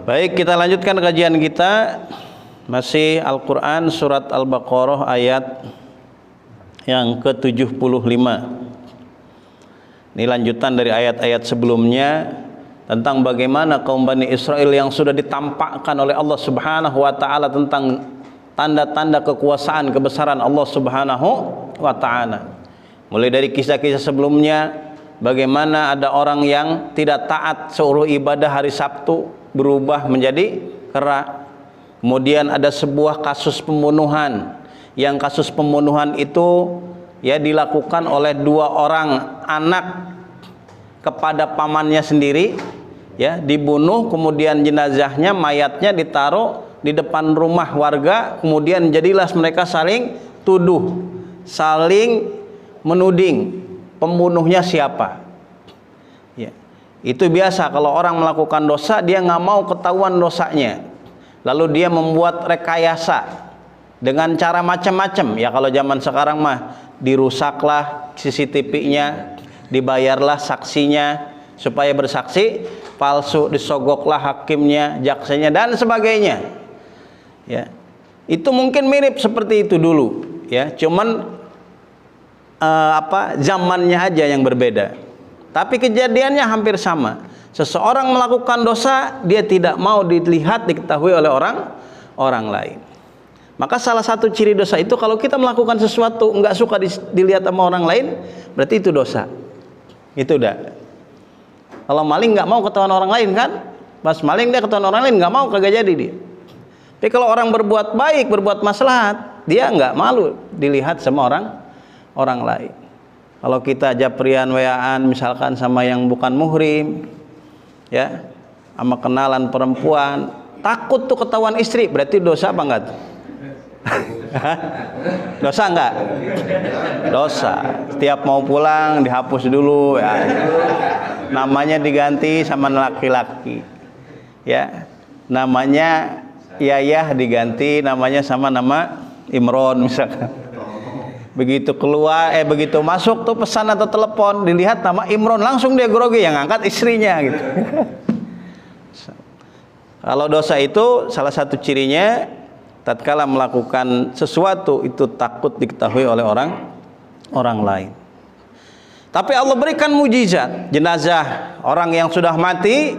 Baik, kita lanjutkan kajian kita. Masih Al-Quran surat Al-Baqarah ayat yang ke-75. Ini lanjutan dari ayat-ayat sebelumnya tentang bagaimana kaum Bani Israel yang sudah ditampakkan oleh Allah Subhanahu wa taala tentang tanda-tanda kekuasaan kebesaran Allah Subhanahu wa taala. Mulai dari kisah-kisah sebelumnya, bagaimana ada orang yang tidak taat seluruh ibadah hari Sabtu berubah menjadi kera. Kemudian ada sebuah kasus pembunuhan, yang kasus pembunuhan itu ya dilakukan oleh dua orang anak kepada pamannya sendiri, ya, dibunuh, kemudian jenazahnya, mayatnya ditaruh di depan rumah warga, kemudian jadilah mereka saling tuduh, saling menuding pembunuhnya siapa. Ya. Itu biasa kalau orang melakukan dosa, dia nggak mau ketahuan dosanya, lalu dia membuat rekayasa dengan cara macam-macam. Ya kalau zaman sekarang mah dirusaklah CCTV-nya, dibayarlah saksinya supaya bersaksi palsu, disogoklah hakimnya, jaksanya dan sebagainya. Ya, itu mungkin mirip seperti itu dulu. Ya, cuman zamannya aja yang berbeda. Tapi kejadiannya hampir sama. Seseorang melakukan dosa, dia tidak mau dilihat, diketahui oleh orang lain. Maka salah satu ciri dosa itu kalau kita melakukan sesuatu nggak suka dilihat sama orang lain, berarti itu dosa. Itu udah. Kalau maling nggak mau ketahuan orang lain kan? Pas maling dia ketahuan orang lain nggak mau, kagak jadi dia. Tapi kalau orang berbuat baik, berbuat maslahat, dia nggak malu dilihat sama orang lain. Kalau kita japrian WA-an misalkan sama yang bukan muhrim, ya, sama kenalan perempuan, takut tuh ketahuan istri, berarti dosa apa enggak tuh? Dosa enggak? Dosa. Setiap mau pulang dihapus dulu, ya. Namanya diganti sama laki-laki, ya. Namanya Yayah diganti namanya sama nama Imron misalkan. Begitu keluar, begitu masuk tuh pesan atau telepon, dilihat nama Imron, langsung dia grogi, yang angkat istrinya gitu. Kalau dosa itu salah satu cirinya, tatkala melakukan sesuatu itu takut diketahui oleh orang lain. Tapi Allah berikan mujizat, jenazah orang yang sudah mati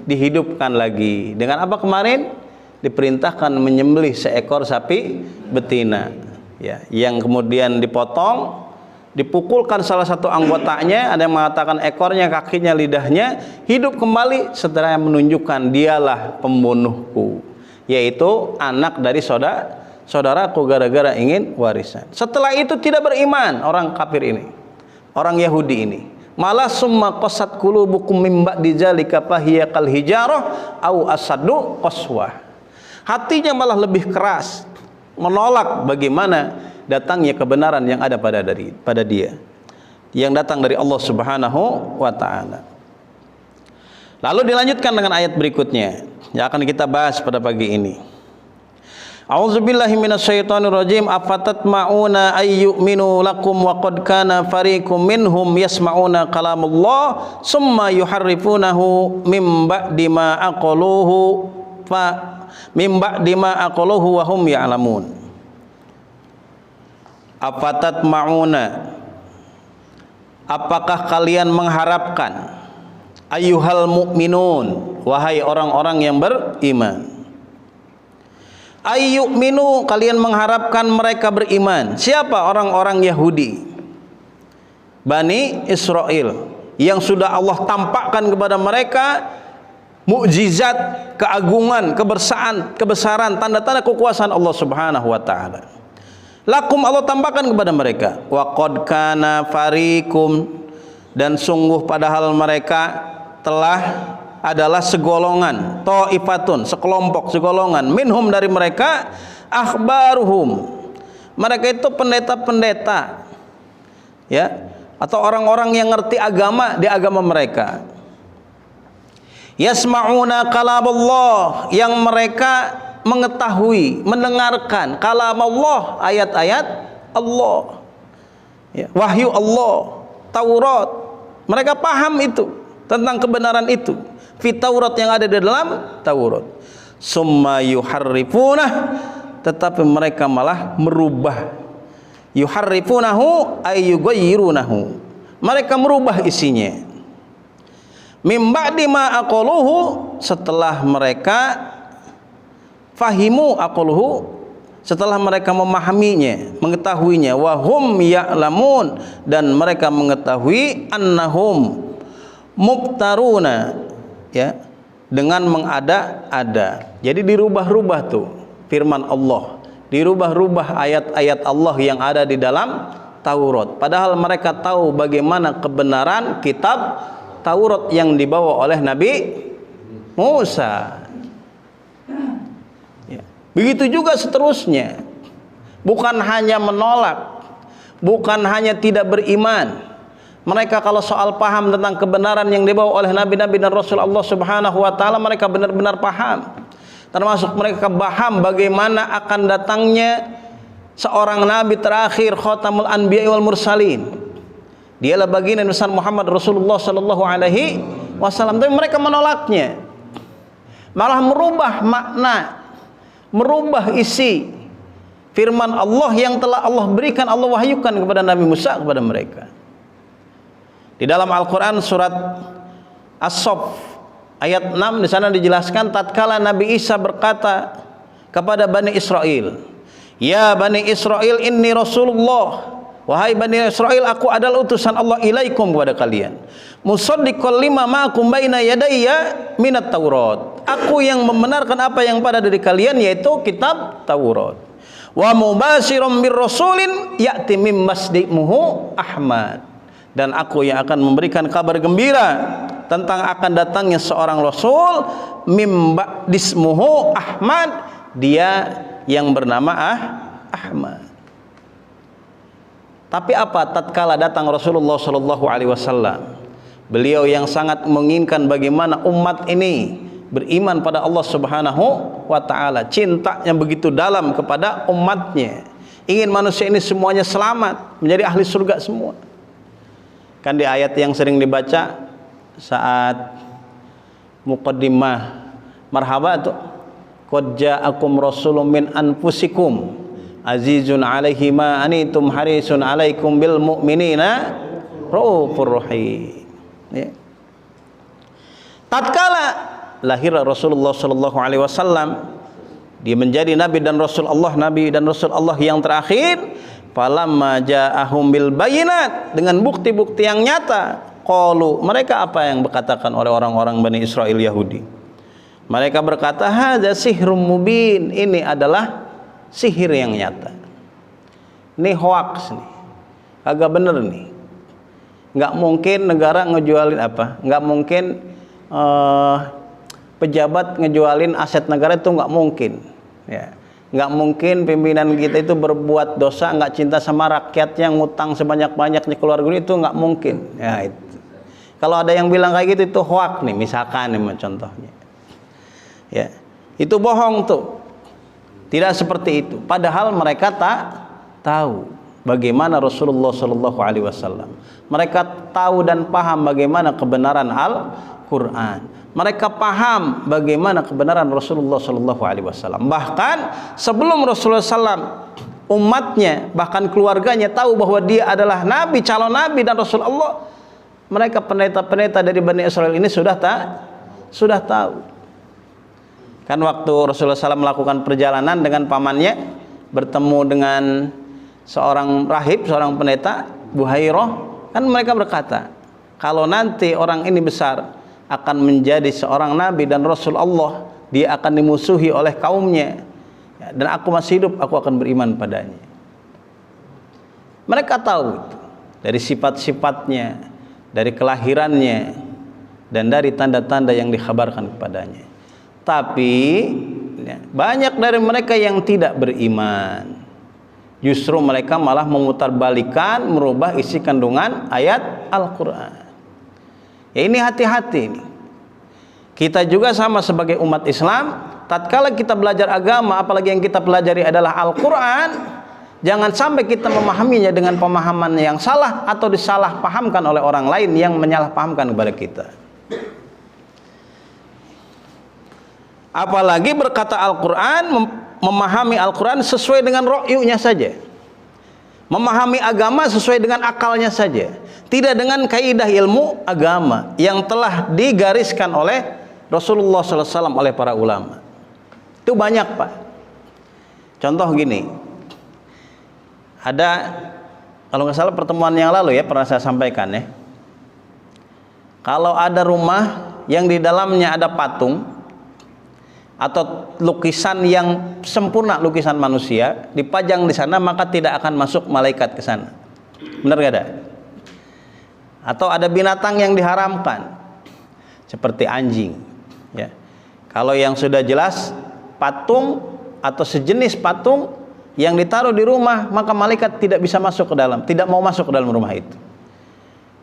dihidupkan lagi. Dengan apa kemarin? Diperintahkan menyembelih seekor sapi betina, ya, yang kemudian dipotong, dipukulkan salah satu anggotanya, ada yang mengatakan ekornya, kakinya, lidahnya, hidup kembali setelah menunjukkan dialah pembunuhku, yaitu anak dari saudaraku, gara-gara ingin warisan. Setelah itu tidak beriman orang kafir ini, orang Yahudi ini, malah summa qasat qulubukum mim ba'di dzalika fahiya kal hijarah au asaddu qaswah. Hatinya malah lebih keras, menolak bagaimana datangnya kebenaran yang ada pada dia, yang datang dari Allah Subhanahu wa taala. Lalu dilanjutkan dengan ayat berikutnya yang akan kita bahas pada pagi ini. A'udzubillahi minasyaitonirrajim. Afatatma'una ayyuminu lakum wa qad kana fariqum minhum yasma'una kalamullah summa yuharrifunahu mim ba'di ma aqaluhu wa hum ya'lamun. Afatatma'una, apakah kalian mengharapkan, ayyuhal mu'minun, wahai orang-orang yang beriman. Ayyuminu, kalian mengharapkan mereka beriman. Siapa? Orang-orang Yahudi, Bani Israel, yang sudah Allah tampakkan kepada mereka mukjizat, keagungan, kebesaran, tanda-tanda kekuasaan Allah Subhanahu wa taala. Lakum, Allah tampakkan kepada mereka. Wa qad kana fariqum, dan sungguh padahal mereka telah adalah segolongan, ta'ifatun, sekelompok, segolongan, minhum, dari mereka, akhbaruhum, mereka itu pendeta-pendeta, ya, atau orang-orang yang ngerti agama di agama mereka. Yasma'una kalamullah, yang mereka mengetahui, mendengarkan kalamullah, ayat-ayat Allah, ya, wahyu Allah, Taurat, mereka paham itu, tentang kebenaran itu. fi Taurat, yang ada di dalam Taurat. Summa yuharrifunah, tetapi mereka malah merubah. Yuharrifunahu ay yughayyirunahu, mereka merubah isinya. Mim ba'di ma aqaluhu, setelah mereka fahimu aqaluhu, setelah mereka memahaminya, mengetahuinya. Wa hum ya'lamun, dan mereka mengetahui annahum mubtaruna, ya, dengan mengada-ada. Jadi dirubah-rubah tuh firman Allah, dirubah-rubah ayat-ayat Allah yang ada di dalam Taurat. Padahal mereka tahu bagaimana kebenaran kitab Taurat yang dibawa oleh Nabi Musa. Ya. Begitu juga seterusnya. Bukan hanya menolak, bukan hanya tidak beriman. Mereka kalau soal paham tentang kebenaran yang dibawa oleh nabi-nabi dan rasul Allah Subhanahu wa taala, mereka benar-benar paham. Termasuk mereka paham bagaimana akan datangnya seorang nabi terakhir, khatamul anbiya wal mursalin. Dialah baginda besar Muhammad Rasulullah sallallahu alaihi wasallam. Tapi mereka menolaknya. Malah merubah makna, merubah isi firman Allah yang telah Allah berikan, Allah wahyukan kepada Nabi Musa, kepada mereka. Di dalam Al-Qur'an surat As-Saff ayat 6, di sana dijelaskan tatkala Nabi Isa berkata kepada Bani Israel, "Ya Bani Israel, inni Rasulullah." Wahai Bani Israel, aku adalah utusan Allah ilaikum, kepada kalian. Musaddiqan lima ma'akum baina yadayya minat Taurat. Aku yang membenarkan apa yang pada dari kalian, yaitu kitab Taurat. Wa mubashiran bir rasulin ya'ti mim masdimuhu Ahmad. Dan aku yang akan memberikan kabar gembira tentang akan datangnya seorang rasul mim ba'dismuhu Ahmad, dia yang bernama Ahmad. Tapi apa, tatkala datang Rasulullah sallallahu alaihi wasallam, beliau yang sangat menginginkan bagaimana umat ini beriman pada Allah Subhanahu wa taala, cintanya begitu dalam kepada umatnya, ingin manusia ini semuanya selamat, menjadi ahli surga semua. Kan di ayat yang sering dibaca saat muqaddimah marhaba itu, qad ja'akum rasulun min anfusikum azizun alaihi ma anitum harisun alaikum bil mu'minina raufur rahim. Ya. Tatkala lahir Rasulullah sallallahu alaihi wasallam, dia menjadi nabi dan rasul Allah, nabi dan rasul Allah yang terakhir. Falamma ja'ahum bil bayinat, dengan bukti-bukti yang nyata, qalu, mereka apa yang berkatakan oleh orang-orang Bani Israel Yahudi? Mereka berkata, hadza sihrum mubin, ini adalah sihir yang nyata, ini hoax nih, agak bener nih. Nggak mungkin negara ngejualin apa, nggak mungkin pejabat ngejualin aset negara, itu nggak mungkin ya. Nggak mungkin pimpinan kita itu berbuat dosa, nggak cinta sama rakyatnya, ngutang sebanyak-banyaknya keluar negeri, itu nggak mungkin ya. Itu kalau ada yang bilang kayak gitu, itu hoax nih, misalkan nih contohnya ya, itu bohong tuh. Tidak seperti itu. Padahal mereka tak tahu bagaimana Rasulullah sallallahu alaihi wasallam. Mereka tahu dan paham bagaimana kebenaran Al-Qur'an. Mereka paham bagaimana kebenaran Rasulullah sallallahu alaihi wasallam. Bahkan sebelum Rasulullah sallam, umatnya, bahkan keluarganya tahu bahwa dia adalah nabi, calon nabi dan rasul Allah. Mereka pendeta-pendeta dari Bani Israel ini sudah tahu. Kan waktu Rasulullah SAW melakukan perjalanan dengan pamannya, bertemu dengan seorang rahib, seorang pendeta, Buhairah, kan mereka berkata, kalau nanti orang ini besar akan menjadi seorang nabi dan rasul Allah, dia akan dimusuhi oleh kaumnya, dan aku masih hidup, aku akan beriman padanya. Mereka tahu itu dari sifat-sifatnya, dari kelahirannya, dan dari tanda-tanda yang dikhabarkan kepadanya. Tapi ya, banyak dari mereka yang tidak beriman. Justru mereka malah memutarbalikkan, merubah isi kandungan ayat Al-Quran. Ya, ini hati-hati. Kita juga sama sebagai umat Islam, tatkala kita belajar agama, apalagi yang kita pelajari adalah Al-Quran, jangan sampai kita memahaminya dengan pemahaman yang salah atau disalahpahamkan oleh orang lain yang menyalahpahamkan kepada kita. Apalagi berkata Al-Quran, memahami Al-Quran sesuai dengan ro'yunya saja, memahami agama sesuai dengan akalnya saja, tidak dengan kaidah ilmu agama yang telah digariskan oleh Rasulullah SAW, oleh para ulama. Itu banyak, Pak. Contoh gini, ada, kalau nggak salah pertemuan yang lalu ya pernah saya sampaikan ya, kalau ada rumah yang di dalamnya ada patung atau lukisan yang sempurna, lukisan manusia dipajang di sana, maka tidak akan masuk malaikat ke sana. Benar gak ada? Atau ada binatang yang diharamkan seperti anjing ya. Kalau yang sudah jelas patung atau sejenis patung yang ditaruh di rumah, maka malaikat tidak bisa masuk ke dalam, tidak mau masuk ke dalam rumah itu.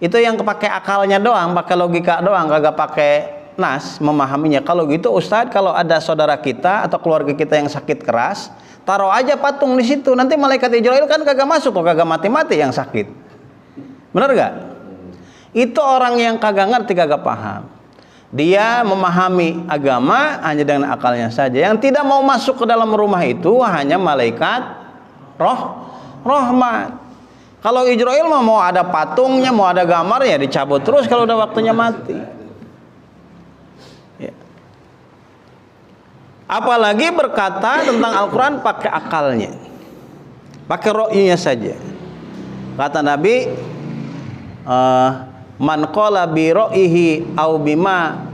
Itu yang pakai akalnya doang, pakai logika doang, kagak pakai nas memahaminya. Kalau gitu Ustadz, kalau ada saudara kita atau keluarga kita yang sakit keras, taruh aja patung di situ, nanti malaikat Israel kan kagak masuk, kok kagak mati-mati yang sakit. Bener gak? Itu orang yang kagak ngerti, kagak paham. Dia memahami agama hanya dengan akalnya saja. Yang tidak mau masuk ke dalam rumah itu hanya malaikat rahmat. Kalau Israel mau ada patungnya, mau ada gambarnya, dicabut terus kalau udah waktunya mati. Ya. Apalagi berkata tentang Al-Quran pakai akalnya, pakai ro'yunya saja. Kata Nabi, man qala bi ro'ihi au bima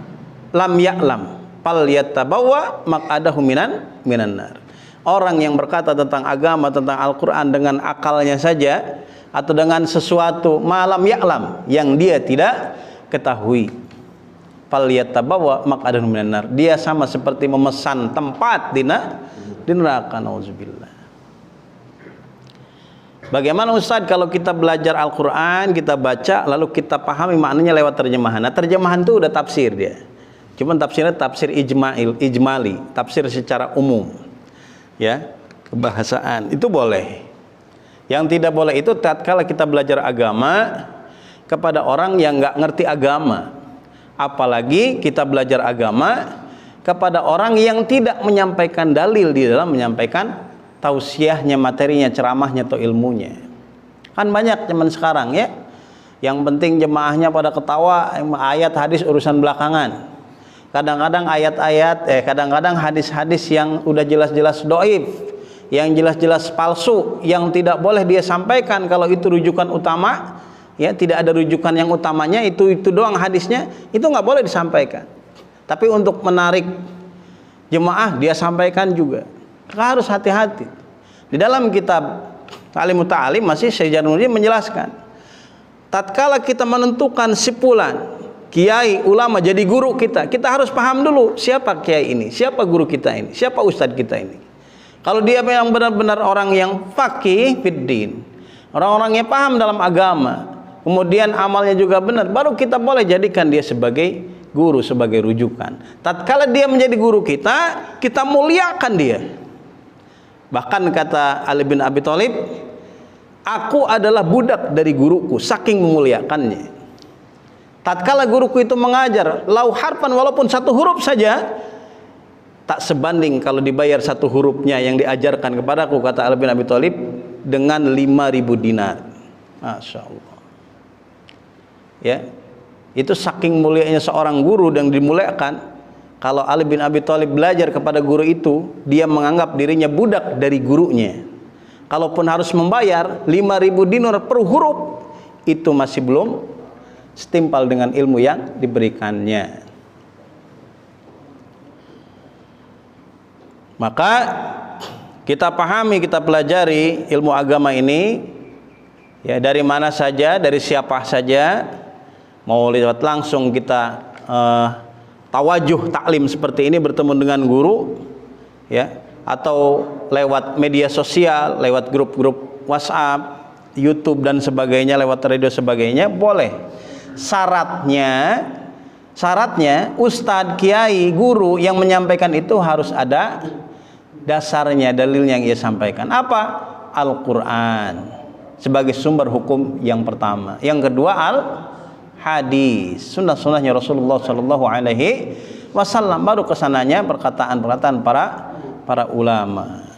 lam ya'lam fal yatabawwa maq'adahu minan nar. Orang yang berkata tentang agama, tentang Al-Quran dengan akalnya saja, atau dengan sesuatu malam ya'lam yang dia tidak ketahui, fal yatabawwa maq'adahu minan nar, dia sama seperti memesan tempat di neraka. Nauzubillah. Bagaimana Ustadz kalau kita belajar Al-Quran, kita baca, lalu kita pahami maknanya lewat terjemahan. Nah, terjemahan itu udah tafsir dia. Cuman tafsirnya tafsir ijmali, tafsir secara umum. Ya, kebahasaan. Itu boleh. Yang tidak boleh itu tatkala kita belajar agama kepada orang yang nggak ngerti agama. Apalagi kita belajar agama kepada orang yang tidak menyampaikan dalil di dalam menyampaikan tausiahnya, materinya, ceramahnya atau ilmunya. Kan banyak zaman sekarang ya, yang penting jemaahnya pada ketawa, ayat hadis urusan belakangan. Kadang-kadang kadang-kadang hadis-hadis yang udah jelas-jelas doib, yang jelas-jelas palsu, yang tidak boleh dia sampaikan kalau itu rujukan utama, ya tidak ada rujukan yang utamanya, itu doang hadisnya, itu nggak boleh disampaikan. Tapi untuk menarik jemaah dia sampaikan juga. Harus hati-hati. Di dalam kitab Ta'limut Ta'alim masih Syekh Jalaluddin menjelaskan, tatkala kita menentukan sipulan kiai ulama jadi guru kita, kita harus paham dulu siapa kiai ini, siapa guru kita ini, siapa ustadz kita ini. Kalau dia memang benar-benar orang yang faqih fiddin, orang-orang yang paham dalam agama, kemudian amalnya juga benar, baru kita boleh jadikan dia sebagai guru, sebagai rujukan. Tatkala dia menjadi guru kita, kita muliakan dia. Bahkan kata Ali bin Abi Thalib, aku adalah budak dari guruku, saking memuliakannya. Tatkala guruku itu mengajar lau harfan, walaupun satu huruf saja, tak sebanding kalau dibayar satu hurufnya yang diajarkan kepadaku, kata Ali bin Abi Thalib, dengan 5.000 dinar. Masya Allah. Ya, itu saking mulianya seorang guru dan dimuliakan. Kalau Ali bin Abi Thalib belajar kepada guru itu, dia menganggap dirinya budak dari gurunya. Kalaupun harus membayar 5.000 dinar per huruf, itu masih belum setimpal dengan ilmu yang diberikannya. Maka kita pahami, kita pelajari ilmu agama ini ya, dari mana saja, dari siapa saja. Mau lewat langsung kita tawajuh taklim seperti ini, bertemu dengan guru ya, atau lewat media sosial, lewat grup-grup WhatsApp, YouTube dan sebagainya, lewat radio sebagainya, boleh. Syaratnya ustadz, kiai, guru yang menyampaikan itu harus ada dasarnya, dalilnya yang ia sampaikan. Apa? Al-Quran sebagai sumber hukum yang pertama. Yang kedua, al-hadis, sunnah-sunnahnya Rasulullah Sallallahu Alaihi wasallam. Baru kesananya perkataan-perkataan para ulama.